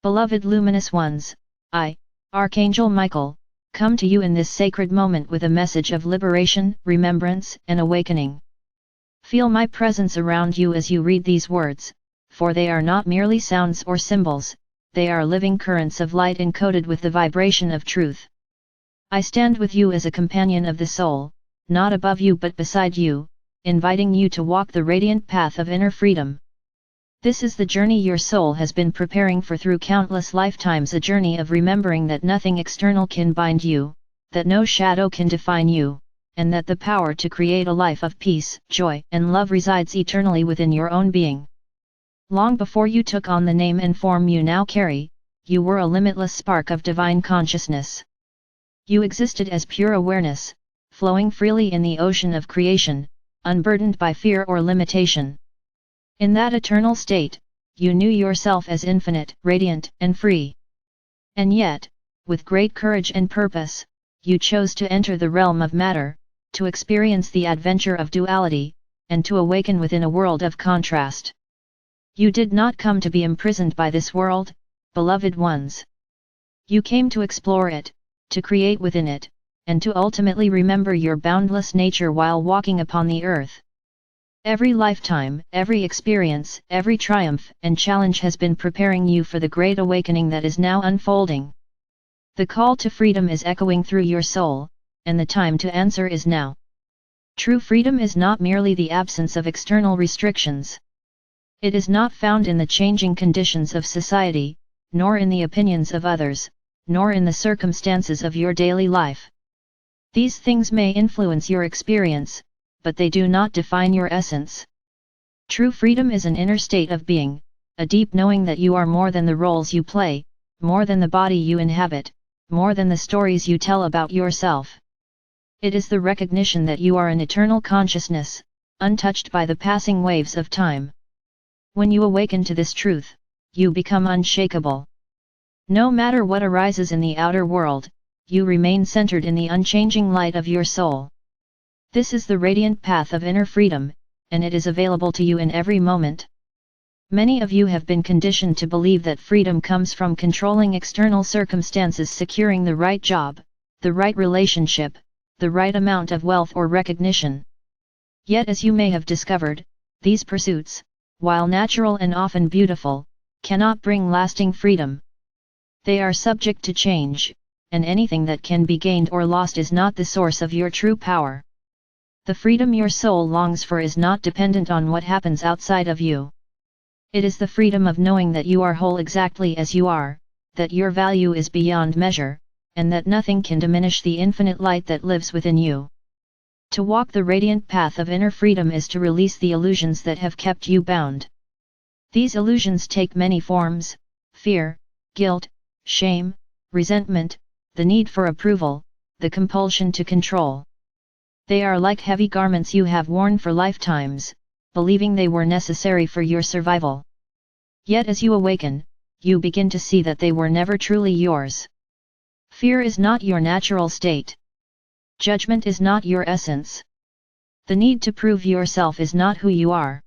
Beloved luminous ones, I, Archangel Michael, come to you in this sacred moment with a message of liberation, remembrance, and awakening. Feel my presence around you as you read these words, for they are not merely sounds or symbols, they are living currents of light encoded with the vibration of truth. I stand with you as a companion of the soul, not above you but beside you, inviting you to walk the radiant path of inner freedom. This is the journey your soul has been preparing for through countless lifetimes, a journey of remembering that nothing external can bind you, that no shadow can define you, and that the power to create a life of peace, joy, and love resides eternally within your own being. Long before you took on the name and form you now carry, you were a limitless spark of divine consciousness. You existed as pure awareness, flowing freely in the ocean of creation, unburdened by fear or limitation. In that eternal state, you knew yourself as infinite, radiant, and free. And yet, with great courage and purpose, you chose to enter the realm of matter, to experience the adventure of duality, and to awaken within a world of contrast. You did not come to be imprisoned by this world, beloved ones. You came to explore it, to create within it, and to ultimately remember your boundless nature while walking upon the earth. Every lifetime, every experience, every triumph and challenge has been preparing you for the great awakening that is now unfolding. The call to freedom is echoing through your soul, and the time to answer is now. True freedom is not merely the absence of external restrictions. It is not found in the changing conditions of society, nor in the opinions of others, nor in the circumstances of your daily life. These things may influence your experience, but they do not define your essence. True freedom is an inner state of being, a deep knowing that you are more than the roles you play, more than the body you inhabit, more than the stories you tell about yourself. It is the recognition that you are an eternal consciousness, untouched by the passing waves of time. When you awaken to this truth, you become unshakable. No matter what arises in the outer world, you remain centered in the unchanging light of your soul. This is the radiant path of inner freedom, and it is available to you in every moment. Many of you have been conditioned to believe that freedom comes from controlling external circumstances, securing the right job, the right relationship, the right amount of wealth or recognition. Yet, as you may have discovered, these pursuits, while natural and often beautiful, cannot bring lasting freedom. They are subject to change, and anything that can be gained or lost is not the source of your true power. The freedom your soul longs for is not dependent on what happens outside of you. It is the freedom of knowing that you are whole exactly as you are, that your value is beyond measure, and that nothing can diminish the infinite light that lives within you. To walk the radiant path of inner freedom is to release the illusions that have kept you bound. These illusions take many forms: fear, guilt, shame, resentment, the need for approval, the compulsion to control. They are like heavy garments you have worn for lifetimes, believing they were necessary for your survival. Yet as you awaken, you begin to see that they were never truly yours. Fear is not your natural state. Judgment is not your essence. The need to prove yourself is not who you are.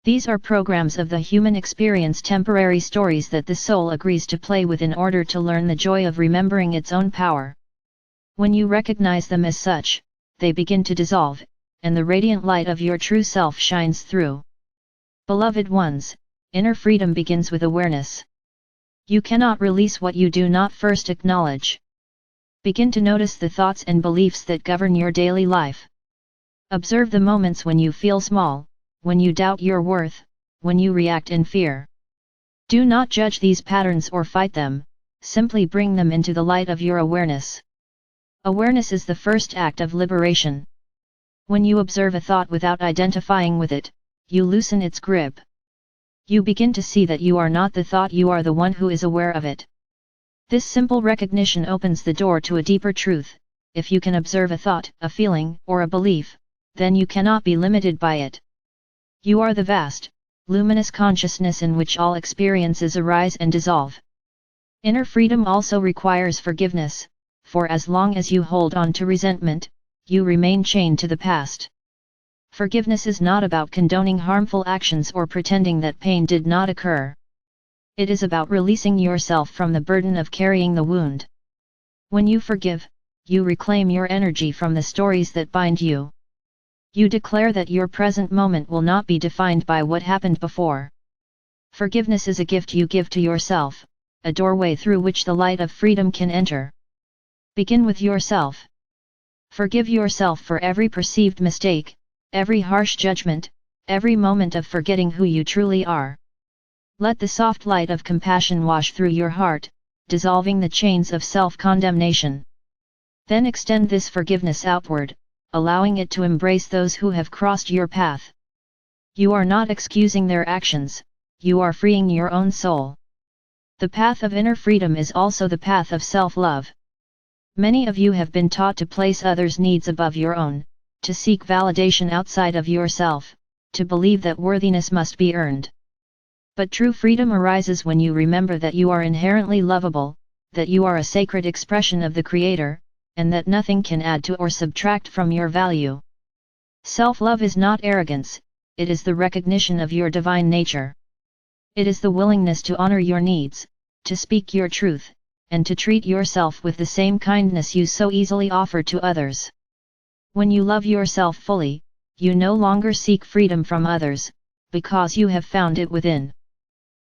These are programs of the human experience, temporary stories that the soul agrees to play with in order to learn the joy of remembering its own power. When you recognize them as such, they begin to dissolve, and the radiant light of your true self shines through. Beloved ones, inner freedom begins with awareness. You cannot release what you do not first acknowledge. Begin to notice the thoughts and beliefs that govern your daily life. Observe the moments when you feel small, when you doubt your worth, when you react in fear. Do not judge these patterns or fight them, simply bring them into the light of your awareness. Awareness is the first act of liberation. When you observe a thought without identifying with it, you loosen its grip. You begin to see that you are not the thought, you are the one who is aware of it. This simple recognition opens the door to a deeper truth: if you can observe a thought, a feeling, or a belief, then you cannot be limited by it. You are the vast, luminous consciousness in which all experiences arise and dissolve. Inner freedom also requires forgiveness, for as long as you hold on to resentment, you remain chained to the past. Forgiveness is not about condoning harmful actions or pretending that pain did not occur. It is about releasing yourself from the burden of carrying the wound. When you forgive, you reclaim your energy from the stories that bind you. You declare that your present moment will not be defined by what happened before. Forgiveness is a gift you give to yourself, a doorway through which the light of freedom can enter. Begin with yourself. Forgive yourself for every perceived mistake, every harsh judgment, every moment of forgetting who you truly are. Let the soft light of compassion wash through your heart, dissolving the chains of self-condemnation. Then extend this forgiveness outward, allowing it to embrace those who have crossed your path. You are not excusing their actions, you are freeing your own soul. The path of inner freedom is also the path of self-love. Many of you have been taught to place others' needs above your own, to seek validation outside of yourself, to believe that worthiness must be earned. But true freedom arises when you remember that you are inherently lovable, that you are a sacred expression of the Creator, and that nothing can add to or subtract from your value. Self-love is not arrogance, it is the recognition of your divine nature. It is the willingness to honor your needs, to speak your truth, and to treat yourself with the same kindness you so easily offer to others. When you love yourself fully, you no longer seek freedom from others, because you have found it within.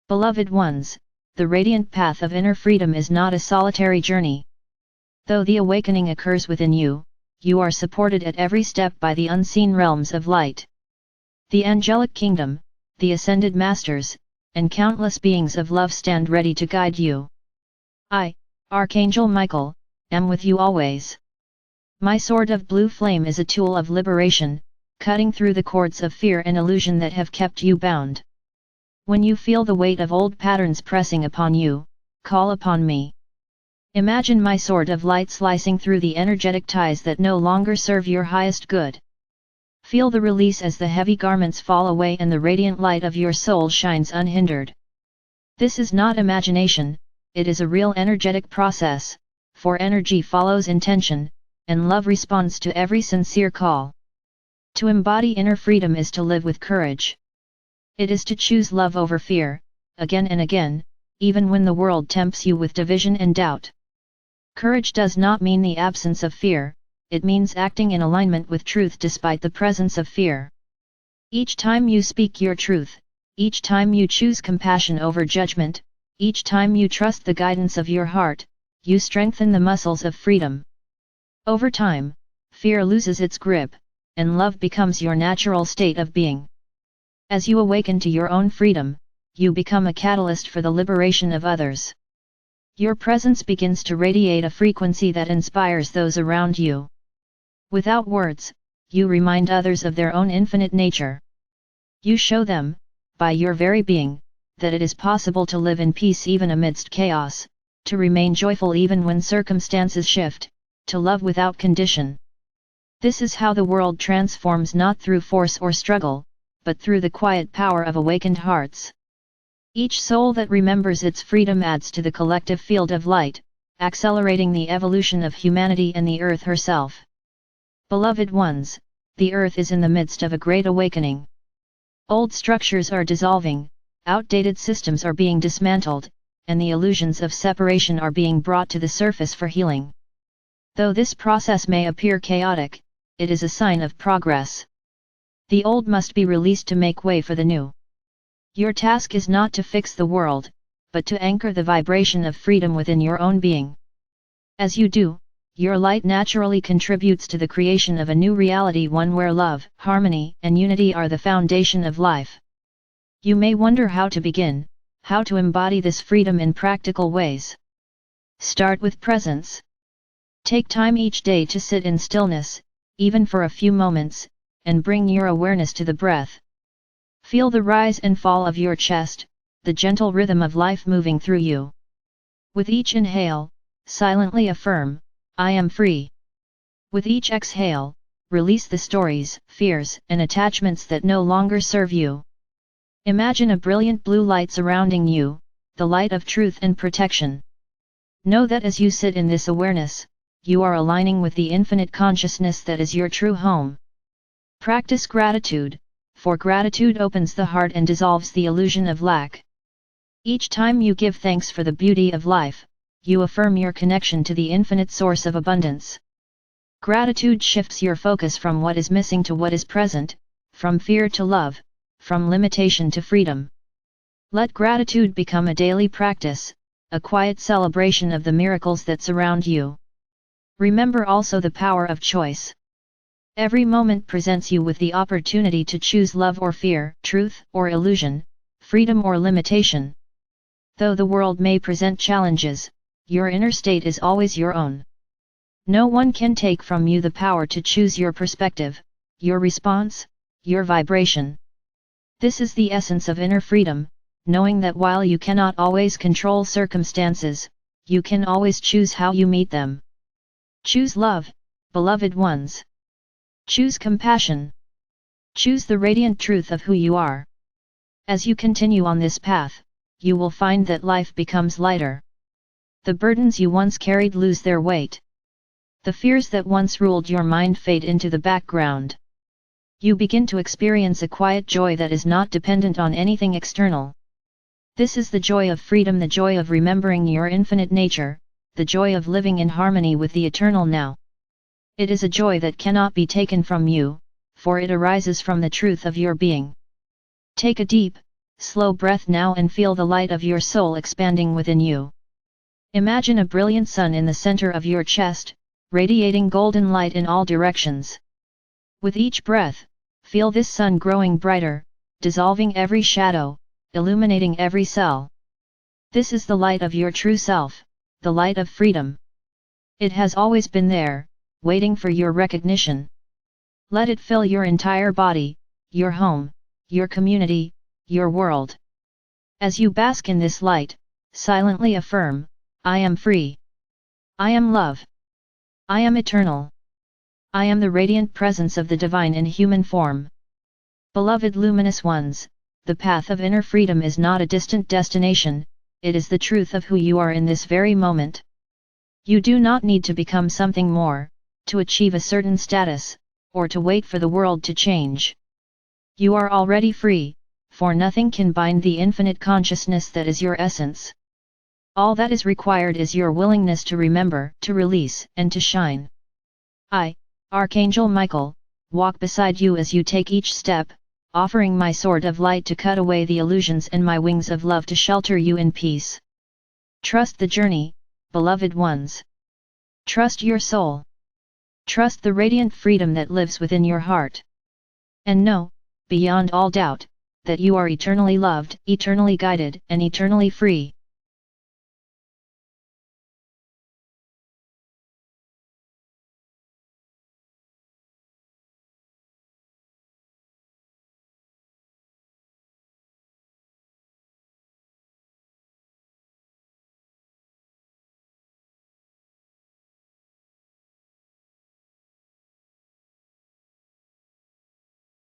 Beloved ones, the radiant path of inner freedom is not a solitary journey. Though the awakening occurs within you, you are supported at every step by the unseen realms of light. The angelic kingdom, the ascended masters, and countless beings of love stand ready to guide you. I, Archangel Michael, am with you always. My sword of blue flame is a tool of liberation, cutting through the cords of fear and illusion that have kept you bound. When you feel the weight of old patterns pressing upon you, call upon me. Imagine my sword of light slicing through the energetic ties that no longer serve your highest good. Feel the release as the heavy garments fall away and the radiant light of your soul shines unhindered. This is not imagination, it is a real energetic process, for energy follows intention, and love responds to every sincere call. To embody inner freedom is to live with courage. It is to choose love over fear, again and again, even when the world tempts you with division and doubt. Courage does not mean the absence of fear, it means acting in alignment with truth despite the presence of fear. Each time you speak your truth, each time you choose compassion over judgment, each time you trust the guidance of your heart, you strengthen the muscles of freedom. Over time, fear loses its grip, and love becomes your natural state of being. As you awaken to your own freedom, you become a catalyst for the liberation of others. Your presence begins to radiate a frequency that inspires those around you. Without words, you remind others of their own infinite nature. You show them, by your very being, that it is possible to live in peace even amidst chaos, to remain joyful even when circumstances shift, to love without condition. This is how the world transforms, not through force or struggle, but through the quiet power of awakened hearts. Each soul that remembers its freedom adds to the collective field of light, accelerating the evolution of humanity and the earth herself. Beloved ones, the earth is in the midst of a great awakening. Old structures are dissolving, outdated systems are being dismantled, and the illusions of separation are being brought to the surface for healing. Though this process may appear chaotic, it is a sign of progress. The old must be released to make way for the new. Your task is not to fix the world, but to anchor the vibration of freedom within your own being. As you do, your light naturally contributes to the creation of a new reality, one where love, harmony, and unity are the foundation of life. You may wonder how to begin, how to embody this freedom in practical ways. Start with presence. Take time each day to sit in stillness, even for a few moments, and bring your awareness to the breath. Feel the rise and fall of your chest, the gentle rhythm of life moving through you. With each inhale, silently affirm, I am free. With each exhale, release the stories, fears, and attachments that no longer serve you. Imagine a brilliant blue light surrounding you, the light of truth and protection. Know that as you sit in this awareness, you are aligning with the infinite consciousness that is your true home. Practice gratitude, for gratitude opens the heart and dissolves the illusion of lack. Each time you give thanks for the beauty of life, you affirm your connection to the infinite source of abundance. Gratitude shifts your focus from what is missing to what is present, from fear to love, from limitation to freedom. Let gratitude become a daily practice, a quiet celebration of the miracles that surround you. Remember also the power of choice. Every moment presents you with the opportunity to choose love or fear, truth or illusion, freedom or limitation. Though the world may present challenges, your inner state is always your own. No one can take from you the power to choose your perspective, your response, your vibration. This is the essence of inner freedom, knowing that while you cannot always control circumstances, you can always choose how you meet them. Choose love, beloved ones. Choose compassion. Choose the radiant truth of who you are. As you continue on this path, you will find that life becomes lighter. The burdens you once carried lose their weight. The fears that once ruled your mind fade into the background. You begin to experience a quiet joy that is not dependent on anything external. This is the joy of freedom, the joy of remembering your infinite nature, the joy of living in harmony with the eternal now. It is a joy that cannot be taken from you, for it arises from the truth of your being. Take a deep, slow breath now and feel the light of your soul expanding within you. Imagine a brilliant sun in the center of your chest, radiating golden light in all directions. With each breath, feel this sun growing brighter, dissolving every shadow, illuminating every cell. This is the light of your true self, the light of freedom. It has always been there, waiting for your recognition. Let it fill your entire body, your home, your community, your world. As you bask in this light, silently affirm, I am free. I am love. I am eternal. I am the radiant presence of the divine in human form. Beloved luminous ones, the path of inner freedom is not a distant destination, it is the truth of who you are in this very moment. You do not need to become something more, to achieve a certain status, or to wait for the world to change. You are already free, for nothing can bind the infinite consciousness that is your essence. All that is required is your willingness to remember, to release, and to shine. I, Archangel Michael, walk beside you as you take each step, offering my sword of light to cut away the illusions and my wings of love to shelter you in peace. Trust the journey, beloved ones. Trust your soul. Trust the radiant freedom that lives within your heart. And know, beyond all doubt, that you are eternally loved, eternally guided, and eternally free.